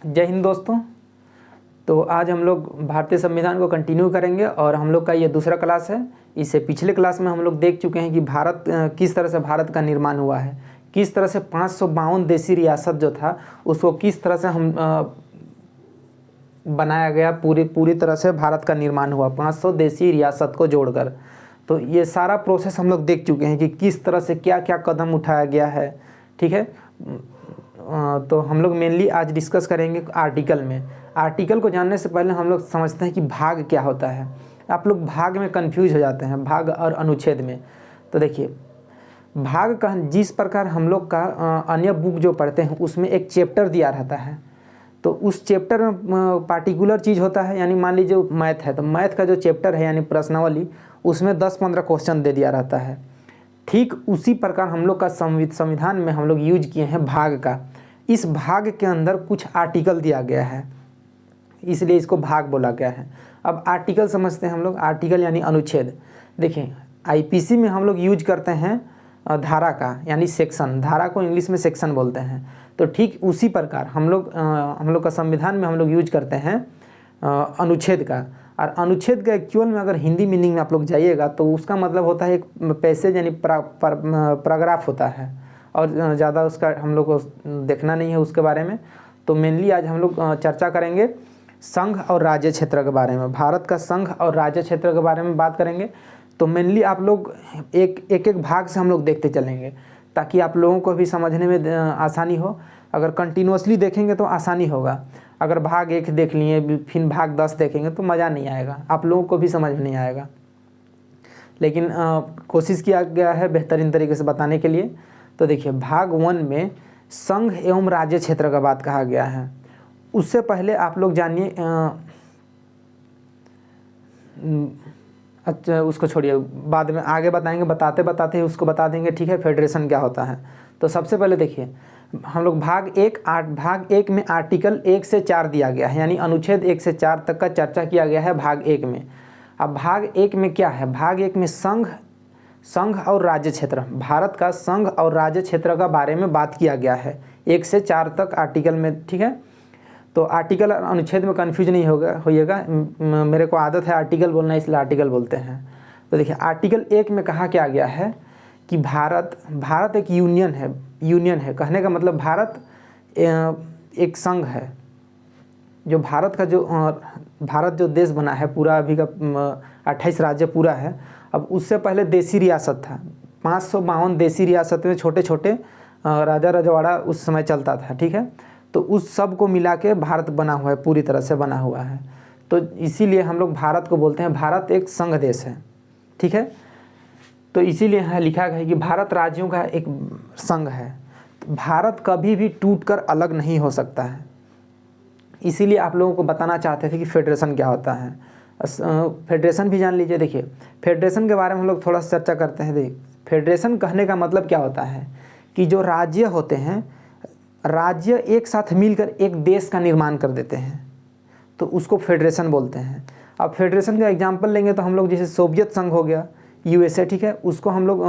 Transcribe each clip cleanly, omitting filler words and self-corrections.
जय हिंद दोस्तों। तो आज हम लोग भारतीय संविधान को कंटिन्यू करेंगे और हम लोग का ये दूसरा क्लास है। इससे पिछले क्लास में हम लोग देख चुके हैं कि भारत किस तरह से भारत का निर्माण हुआ है, किस तरह से 552 देशी रियासत जो था उसको किस तरह से हम बनाया गया, पूरी तरह से भारत का निर्माण हुआ 500 देशी रियासत को जोड़कर। तो ये सारा प्रोसेस हम लोग देख चुके हैं कि किस तरह से क्या क्या कदम उठाया गया है। ठीक है, तो हम लोग मेनली आज डिस्कस करेंगे आर्टिकल में। आर्टिकल को जानने से पहले हम लोग समझते हैं कि भाग क्या होता है। आप लोग भाग में कंफ्यूज हो जाते हैं, भाग और अनुच्छेद में। तो देखिए, भाग का जिस प्रकार हम लोग का अन्य बुक जो पढ़ते हैं उसमें एक चैप्टर दिया रहता है, तो उस चैप्टर में पार्टिकुलर चीज़ होता है। यानी मान लीजिए मैथ है तो मैथ का जो चैप्टर है यानी प्रश्नावली, उसमें 10-15 क्वेश्चन दे दिया रहता है। ठीक उसी प्रकार हम लोग का संविधान में हम लोग यूज किए हैं भाग का। इस भाग के अंदर कुछ आर्टिकल दिया गया है, इसलिए इसको भाग बोला गया है। अब आर्टिकल समझते हैं हम लोग। आर्टिकल यानी अनुच्छेद। देखिए, आईपीसी में हम लोग यूज करते हैं धारा का, यानी सेक्शन। धारा को इंग्लिश में सेक्शन बोलते हैं। तो ठीक उसी प्रकार हम लोग का संविधान में हम लोग यूज करते हैं अनुच्छेद का। और अनुच्छेद का एक्चुअल में अगर हिंदी मीनिंग में आप लोग जाइएगा तो उसका मतलब होता है एक पैसेज यानी पैराग्राफ होता है, और ज़्यादा उसका हम लोग को देखना नहीं है उसके बारे में। तो मेनली आज हम लोग चर्चा करेंगे संघ और राज्य क्षेत्र के बारे में। भारत का संघ और राज्य क्षेत्र के बारे में बात करेंगे। तो मेनली आप लोग एक भाग से हम लोग देखते चलेंगे ताकि आप लोगों को भी समझने में आसानी हो। अगर कंटिन्यूसली देखेंगे तो आसानी होगा, अगर भाग 1 देख लिए फिर भाग 10 देखेंगे तो मज़ा नहीं आएगा, आप लोगों को भी समझ में नहीं आएगा। लेकिन कोशिश किया गया है बेहतरीन तरीके से बताने के लिए। तो देखिए, भाग 1 में संघ एवं राज्य क्षेत्र का बात कहा गया है। उससे पहले आप लोग जानिए, अच्छा उसको छोड़िए, बाद में आगे बताएंगे, बताते ही उसको बता देंगे। ठीक है, फेडरेशन क्या होता है। तो सबसे पहले देखिए, हम लोग भाग 1 में आर्टिकल 1 से 4 दिया गया है, यानी अनुच्छेद 1 से 4 तक का चर्चा किया गया है भाग 1 में। अब भाग 1 में क्या है? भाग 1 में संघ और राज्य क्षेत्र, भारत का संघ और राज्य क्षेत्र का बारे में बात किया गया है 1 से 4 तक आर्टिकल में। ठीक है, तो आर्टिकल और अनुच्छेद में कन्फ्यूज नहीं होइएगा। मेरे को आदत है आर्टिकल बोलना, इसलिए आर्टिकल बोलते हैं। तो देखिए, आर्टिकल 1 में कहा क्या गया है कि भारत एक यूनियन है। कहने का मतलब भारत एक संघ है। जो भारत जो देश बना है पूरा, अभी का 28 राज्य पूरा है। अब उससे पहले देशी रियासत था, 552 देशी रियासत में छोटे छोटे राजा रजवाड़ा उस समय चलता था। ठीक है, तो उस सब को मिला के भारत बना हुआ है, पूरी तरह से बना हुआ है। तो इसीलिए हम लोग भारत को बोलते हैं भारत एक संघ देश है। ठीक है, तो इसीलिए यहाँ लिखा गया है कि भारत राज्यों का एक संघ है। तो भारत कभी भी टूटकर अलग नहीं हो सकता है। इसीलिए आप लोगों को बताना चाहते थे कि फेडरेशन क्या होता है। फेडरेशन भी जान लीजिए। देखिए, फेडरेशन के बारे में हम लोग थोड़ा सा चर्चा करते हैं। देखिए, फेडरेशन कहने का मतलब क्या होता है कि जो राज्य होते हैं, राज्य एक साथ मिलकर एक देश का निर्माण कर देते हैं, तो उसको फेडरेशन बोलते हैं। अब फेडरेशन का एग्जांपल लेंगे तो हम लोग जैसे सोवियत संघ हो गया, यूएसए, ठीक है, उसको हम लोग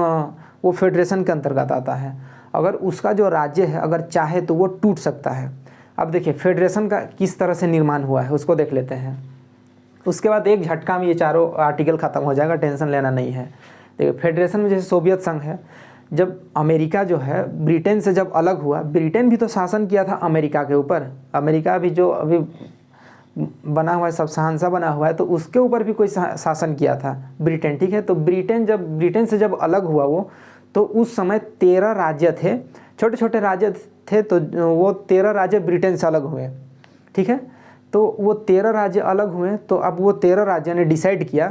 वो फेडरेशन के अंतर्गत आता है। अगर उसका जो राज्य है अगर चाहे तो वो टूट सकता है। अब देखिए, फेडरेशन का किस तरह से निर्माण हुआ है उसको देख लेते हैं। उसके बाद एक झटका में ये चारों आर्टिकल ख़त्म हो जाएगा, टेंशन लेना नहीं है। देखिए, फेडरेशन में जैसे सोवियत संघ है, जब अमेरिका जो है ब्रिटेन से जब अलग हुआ, ब्रिटेन भी तो शासन किया था अमेरिका के ऊपर। अमेरिका भी जो अभी बना हुआ है, सब शहंशाह बना हुआ है, तो उसके ऊपर भी कोई शासन किया था ब्रिटेन। ठीक है, तो ब्रिटेन से जब अलग हुआ वो, तो उस समय 13 राज्य थे, छोटे छोटे राज्य थे। तो वो 13 राज्य ब्रिटेन से अलग हुए। ठीक है, तो वो 13 राज्य अलग हुए। तो अब वो 13 राज्यों ने डिसाइड किया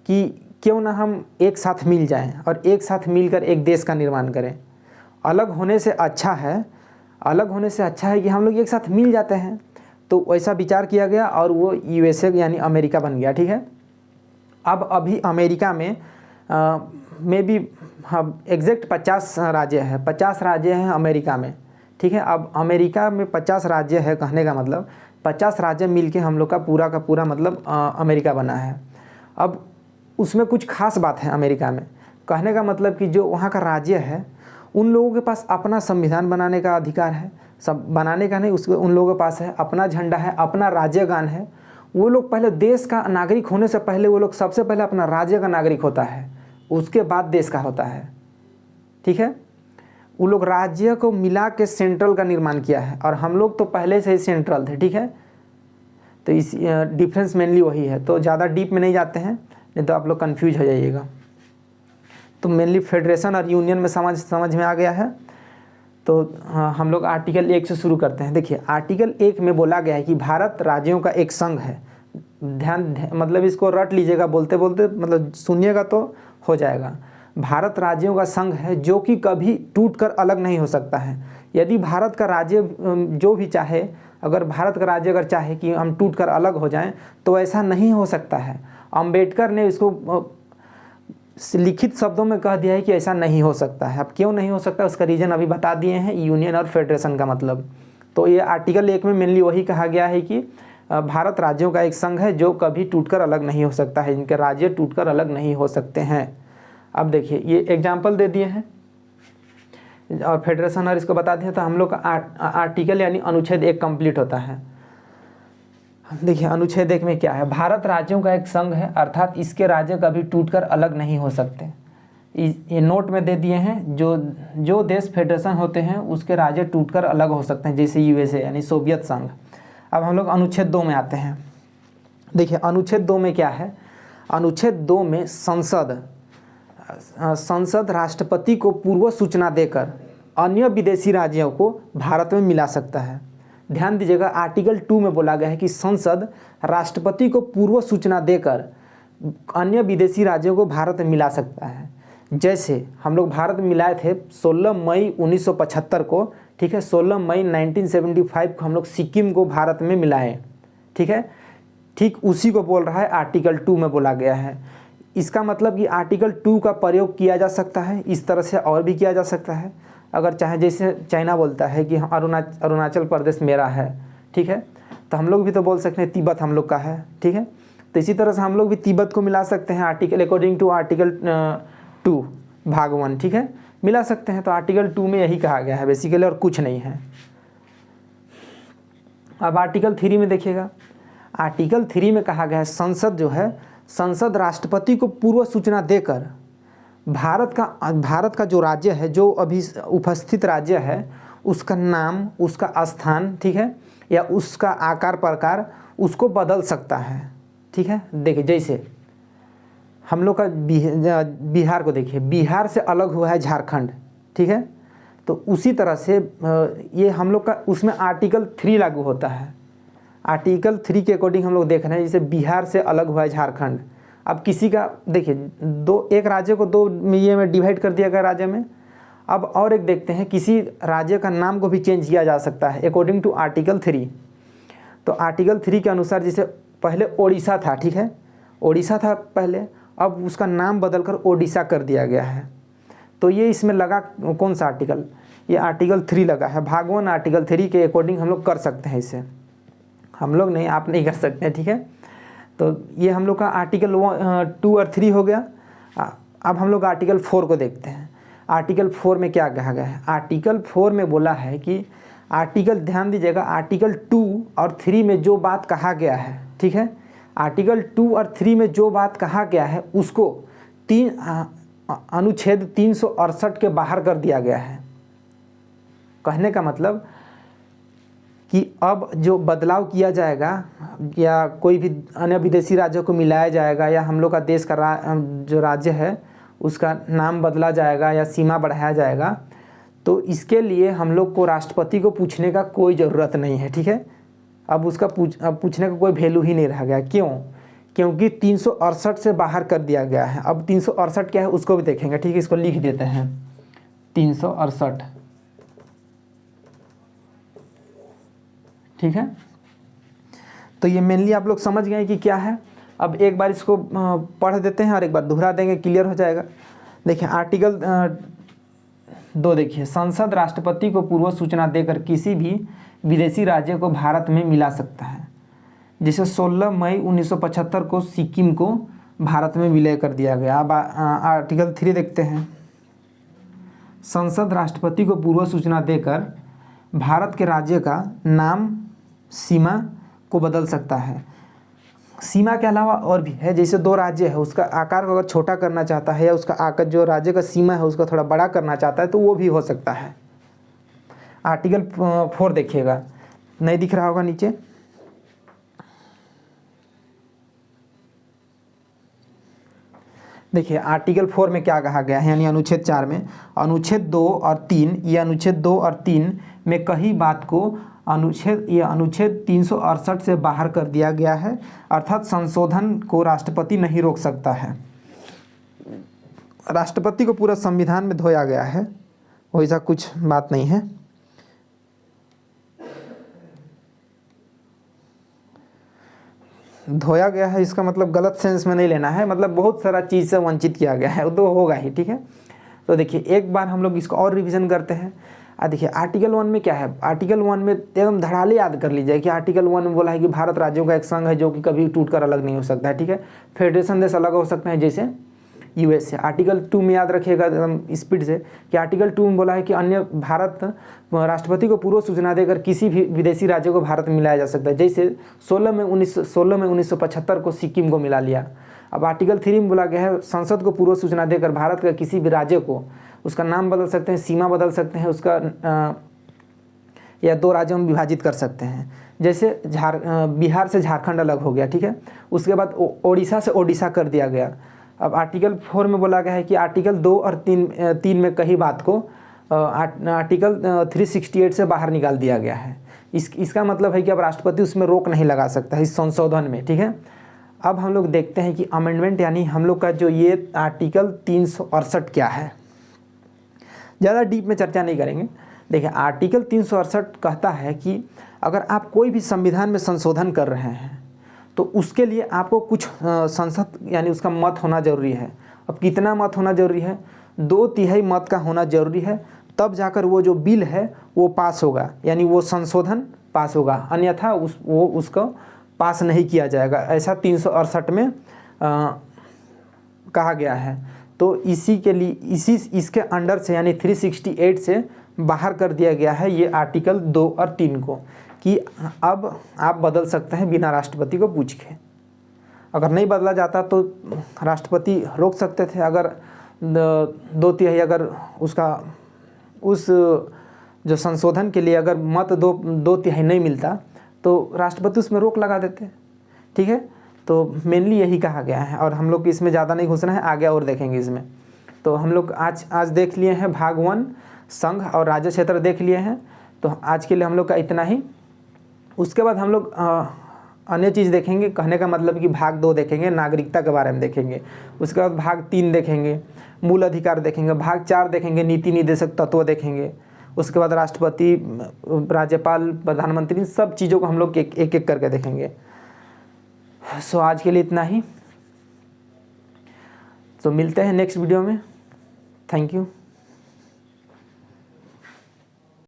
कि क्यों ना हम एक साथ मिल जाएं और एक साथ मिलकर एक देश का निर्माण करें। अलग होने से अच्छा है कि हम लोग एक साथ मिल जाते हैं। तो वैसा विचार किया गया और वो यूएसए यानी अमेरिका बन गया। ठीक है, अब अभी अमेरिका में भी हम एग्जैक्ट 50 राज्य है, 50 राज्य हैं अमेरिका में। ठीक है, अब अमेरिका में 50 राज्य है, कहने का मतलब 50 राज्य मिलके हम लोग का पूरा मतलब अमेरिका बना है। अब उसमें कुछ खास बात है अमेरिका में, कहने का मतलब कि जो वहाँ का राज्य है उन लोगों के पास अपना संविधान बनाने का अधिकार है, सब बनाने का नहीं, उसके उन लोगों के पास है अपना झंडा है, अपना राज्यगान है। वो लोग पहले देश का नागरिक होने से पहले वो लोग सबसे पहले अपना राज्य का नागरिक होता है, उसके बाद देश का होता है। ठीक है, वो लोग राज्य को मिला के सेंट्रल का निर्माण किया है, और हम लोग तो पहले से ही सेंट्रल थे। ठीक है, तो इस डिफरेंस मेनली वही है। तो ज़्यादा डीप में नहीं जाते हैं, नहीं तो आप लोग कंफ्यूज हो जाइएगा। तो मेनली फेडरेशन और यूनियन में समझ में आ गया है। तो हम लोग आर्टिकल 1 से शुरू करते हैं। देखिए आर्टिकल 1 में बोला गया है कि भारत राज्यों का एक संघ है। ध्यान मतलब इसको रट लीजिएगा, बोलते बोलते मतलब सुनिएगा तो हो जाएगा। भारत राज्यों का संघ है जो कि कभी टूटकर अलग नहीं हो सकता है। यदि भारत का राज्य जो भी चाहे, अगर भारत का राज्य अगर चाहे कि हम टूटकर अलग हो जाएं, तो ऐसा नहीं हो सकता है। अंबेडकर ने इसको लिखित शब्दों में कह दिया है कि ऐसा नहीं हो सकता है। अब क्यों नहीं हो सकता उसका रीज़न अभी बता दिए हैं, यूनियन और फेडरेशन का मतलब। तो ये आर्टिकल 1 में मेनली वही कहा गया है कि भारत राज्यों का एक संघ है जो कभी टूटकर अलग नहीं हो सकता है, इनके राज्य टूटकर अलग नहीं हो सकते हैं। अब देखिए ये एग्जाम्पल दे दिए हैं और फेडरेशन और इसको बता दिया, तो हम लोग का आर्टिकल यानी अनुच्छेद 1 कंप्लीट होता है। देखिए अनुच्छेद 1 में क्या है, भारत राज्यों का एक संघ है, अर्थात इसके राज्य कभी टूटकर अलग नहीं हो सकते। ये नोट में दे दिए हैं, जो देश फेडरेशन होते हैं उसके राज्य टूटकर अलग हो सकते हैं, जैसे यूएसए यानी सोवियत संघ। अब हम लोग अनुच्छेद 2 में आते हैं। देखिए अनुच्छेद 2 में क्या है, अनुच्छेद 2 में संसद राष्ट्रपति को पूर्व सूचना देकर अन्य विदेशी राज्यों को भारत में मिला सकता है। ध्यान दीजिएगा, आर्टिकल 2 में बोला गया है कि संसद राष्ट्रपति को पूर्व सूचना देकर अन्य विदेशी राज्यों को भारत में मिला सकता है। जैसे हम लोग भारत में मिलाए थे 16 मई 1975 को। ठीक है, 16 मई 1975 को हम लोग सिक्किम को भारत में मिलाए। ठीक है, ठीक उसी को बोल रहा है आर्टिकल 2 में बोला गया है। इसका मतलब कि आर्टिकल 2 का प्रयोग किया जा सकता है, इस तरह से और भी किया जा सकता है। अगर चाहे, जैसे चाइना बोलता है कि अरुणाचल प्रदेश मेरा है, ठीक है, तो हम लोग भी तो बोल सकते हैं तिब्बत हम लोग का है। ठीक है, तो इसी तरह से हम लोग भी तिब्बत को मिला सकते हैं आर्टिकल अकॉर्डिंग टू आर्टिकल 2 भाग 1। ठीक है, मिला सकते हैं। तो आर्टिकल 2 में यही कहा गया है बेसिकली, और कुछ नहीं है। अब आर्टिकल 3 में देखिएगा, आर्टिकल 3 में कहा गया है संसद जो है, संसद राष्ट्रपति को पूर्व सूचना देकर भारत का जो राज्य है, जो अभी उपस्थित राज्य है, उसका नाम, उसका स्थान, ठीक है, या उसका आकार प्रकार उसको बदल सकता है। ठीक है, देखिए जैसे हम लोग का बिहार को देखिए, बिहार से अलग हुआ है झारखंड। ठीक है, तो उसी तरह से ये हम लोग का उसमें आर्टिकल 3 लागू होता है। आर्टिकल 3 के अकॉर्डिंग हम लोग देख रहे हैं, जैसे बिहार से अलग हुआ है झारखंड। अब किसी का देखिए एक राज्य को 2 ये में डिवाइड कर दिया गया राज्य में। अब और एक देखते हैं, किसी राज्य का नाम को भी चेंज किया जा सकता है अकॉर्डिंग टू आर्टिकल 3। तो आर्टिकल 3 के अनुसार जैसे पहले ओडिशा था, ठीक है, ओडिशा था पहले, अब उसका नाम बदलकर ओडिशा कर दिया गया है। तो ये इसमें लगा कौन सा आर्टिकल, ये आर्टिकल 3 लगा है। भाग 1 आर्टिकल 3 के अकॉर्डिंग हम लोग कर सकते हैं इसे, हम लोग नहीं, आप नहीं कर सकते हैं। ठीक है, तो ये हम लोग का आर्टिकल 2 और 3 हो गया। अब हम लोग आर्टिकल 4 को देखते हैं। आर्टिकल 4 में क्या कहा गया है, आर्टिकल 4 में बोला है कि आर्टिकल, ध्यान दीजिएगा, आर्टिकल 2 और 3 में जो बात कहा गया है, ठीक है, आर्टिकल 2 और 3 में जो बात कहा गया है उसको अनुच्छेद 368 के बाहर कर दिया गया है। कहने का मतलब कि अब जो बदलाव किया जाएगा, या कोई भी अन्य विदेशी राज्यों को मिलाया जाएगा, या हम लोग का देश का जो राज्य है उसका नाम बदला जाएगा या सीमा बढ़ाया जाएगा, तो इसके लिए हम लोग को राष्ट्रपति को पूछने का कोई ज़रूरत नहीं है। ठीक है, अब उसका पूछने का कोई वैल्यू ही नहीं रह गया। क्यों? क्योंकि 368 से बाहर कर दिया गया है। अब 368 क्या है उसको भी देखेंगे। ठीक है, इसको लिख देते हैं 368। ठीक है, तो ये मेनली आप लोग समझ गए कि क्या है। अब एक बार इसको पढ़ देते हैं और एक बार दोहरा देंगे, क्लियर हो जाएगा। देखिए आर्टिकल 2 देखिए, संसद राष्ट्रपति को पूर्व सूचना देकर किसी भी विदेशी राज्य को भारत में मिला सकता है। जैसे 16 मई 1975 को सिक्किम को भारत में विलय कर दिया गया। अब आर्टिकल 3 देखते हैं। संसद राष्ट्रपति को पूर्व सूचना देकर भारत के राज्य का नाम, सीमा को बदल सकता है। सीमा के अलावा और भी है, जैसे दो राज्य है उसका आकार को अगर छोटा करना चाहता है या उसका आकार जो राज्य का सीमा है उसका थोड़ा बड़ा करना चाहता है तो वो भी हो सकता है। आर्टिकल 4 देखिएगा, नहीं दिख रहा होगा नीचे। देखिए आर्टिकल 4 में क्या कहा गया है, यानी अनुच्छेद 4 में, अनुच्छेद 2 और 3, ये अनुच्छेद 2 और 3 में कही बात को अनुच्छेद 368 से बाहर कर दिया गया है, अर्थात संशोधन को राष्ट्रपति नहीं रोक सकता है। राष्ट्रपति को पूरा संविधान में धोया गया है, वैसा कुछ बात नहीं है। धोया गया है इसका मतलब गलत सेंस में नहीं लेना है, मतलब बहुत सारा चीज़ से वंचित किया गया है, वो तो होगा ही, ठीक है। तो देखिए एक बार हम लोग इसको और रिवीजन करते हैं। देखिए आर्टिकल 1 में क्या है, आर्टिकल 1 में एकदम धड़ाले याद कर लीजिए कि आर्टिकल 1 में बोला है कि भारत राज्यों का एक संघ है जो कि कभी टूट कर अलग नहीं हो सकता है, ठीक है। फेडरेशन देश अलग हो सकते हैं जैसे यूएस से। आर्टिकल 2 में याद रखिएगा एकदम स्पीड से कि आर्टिकल 2 में बोला है कि अन्य भारत राष्ट्रपति को पूर्व सूचना देकर किसी भी विदेशी राज्य को भारत में मिलाया जा सकता है, जैसे 16 में 1975 को सिक्किम को मिला लिया। अब आर्टिकल 3 में बोला गया है संसद को पूर्व सूचना देकर भारत का किसी भी राज्य को उसका नाम बदल सकते हैं, सीमा बदल सकते हैं, उसका या दो राज्यों में विभाजित कर सकते हैं, जैसे बिहार से झारखंड अलग हो गया, ठीक है। उसके बाद ओडिशा से ओडिशा कर दिया गया। अब आर्टिकल 4 में बोला गया है कि आर्टिकल 2 और 3 में कही बात को आर्टिकल 368 से बाहर निकाल दिया गया है। इसका मतलब है कि अब राष्ट्रपति उसमें रोक नहीं लगा सकता है इस संशोधन में, ठीक है। अब हम लोग देखते हैं कि अमेंडमेंट यानी हम लोग का जो ये आर्टिकल 368 क्या है, ज़्यादा डीप में चर्चा नहीं करेंगे। देखिए आर्टिकल 368 कहता है कि अगर आप कोई भी संविधान में संशोधन कर रहे हैं तो उसके लिए आपको कुछ संसद यानी उसका मत होना जरूरी है। अब कितना मत होना जरूरी है, 2/3 मत का होना जरूरी है, तब जाकर वो जो बिल है वो पास होगा, यानी वो संशोधन पास होगा, अन्यथा उसको पास नहीं किया जाएगा, ऐसा 368 में कहा गया है। तो इसी के लिए इसके अंडर से यानी 368 से बाहर कर दिया गया है ये आर्टिकल 2 और 3 को कि अब आप बदल सकते हैं बिना राष्ट्रपति को पूछ के। अगर नहीं बदला जाता तो राष्ट्रपति रोक सकते थे, अगर 2/3 अगर उसका उस जो संशोधन के लिए अगर मत 2/3 नहीं मिलता तो राष्ट्रपति उसमें रोक लगा देते, ठीक है। तो मेनली यही कहा गया है और हम लोग इसमें ज़्यादा नहीं घुसना है, आगे और देखेंगे इसमें। तो हम लोग आज देख लिए हैं भाग 1 संघ और राज्य क्षेत्र देख लिए हैं, तो आज के लिए हम लोग का इतना ही। उसके बाद हम लोग अन्य चीज़ देखेंगे, कहने का मतलब कि भाग 2 देखेंगे, नागरिकता के बारे में देखेंगे। उसके बाद भाग 3 देखेंगे, मूल अधिकार देखेंगे। भाग 4 देखेंगे, नीति निर्देशक तत्व देखेंगे। उसके बाद राष्ट्रपति, राज्यपाल, प्रधानमंत्री, सब चीज़ों को हम लोग एक एक करके देखेंगे। सो आज के लिए इतना ही, तो मिलते हैं नेक्स्ट वीडियो में। Thank you.